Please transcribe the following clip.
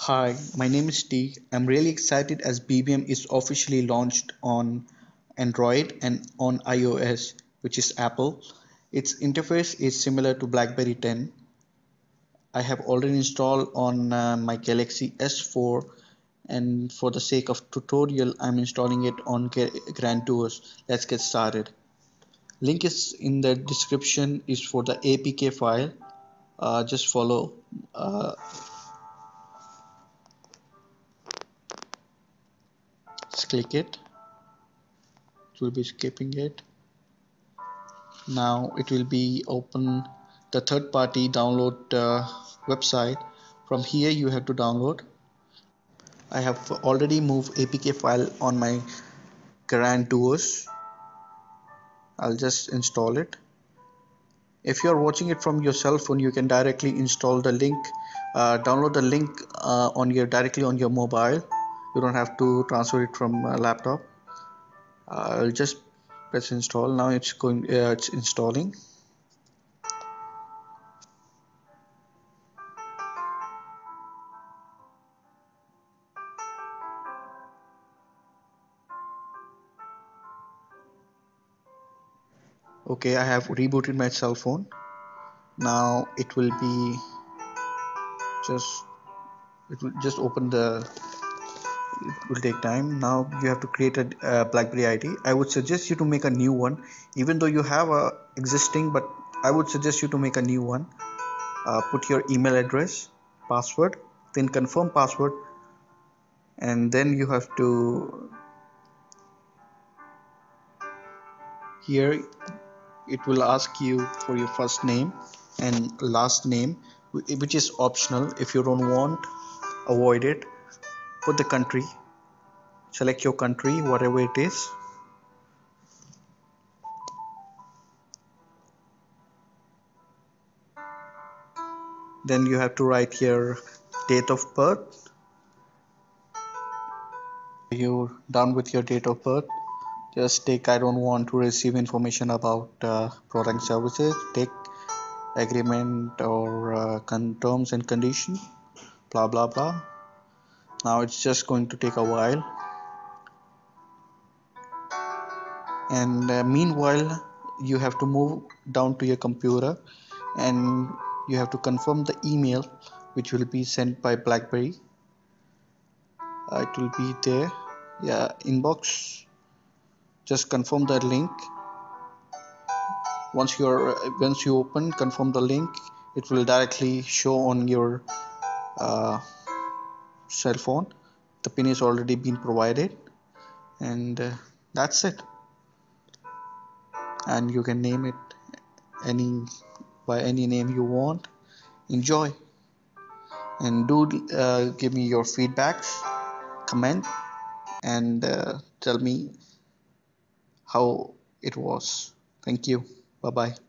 Hi, my name is T. I'm really excited as BBM is officially launched on Android and on iOS, which is Apple. Its interface is similar to BlackBerry 10. I have already installed on my Galaxy S4, and for the sake of tutorial, I'm installing it on Grand Tours. Let's get started. Link is in the description is for the APK file. Just follow. Just click it. It will be skipping it. Now it will be open the third-party download website. From here you have to download. I have already moved APK file on my Grand Tours. I'll just install it. If you are watching it from your cell phone, you can directly install the link, download the link directly on your mobile. You don't have to transfer it from a laptop. I'll just press install. Now it's installing. Okay, I have rebooted my cell phone. Now it will just open it will take time. Now you have to create a BlackBerry ID. I would suggest you to make a new one, even though you have a existing, but I would suggest you to make a new one. Put your email address, password, then confirm password, and then you have to here it will ask you for your first name and last name, which is optional. If you don't want, avoid it. Put the country, select your country, whatever it is. Then you have to write your date of birth. You're done with your date of birth, just take I don't want to receive information about product services. Take agreement or terms and condition, blah blah blah. Now it's just going to take a while, and meanwhile you have to move down to your computer and you have to confirm the email which will be sent by BlackBerry. It will be there, yeah, inbox. Just confirm that link. Once you open, confirm the link, it will directly show on your cell phone. The pin is already been provided, and that's it. And you can name it any by any name you want. Enjoy, and do give me your feedbacks, comment, and tell me how it was. Thank you. Bye bye.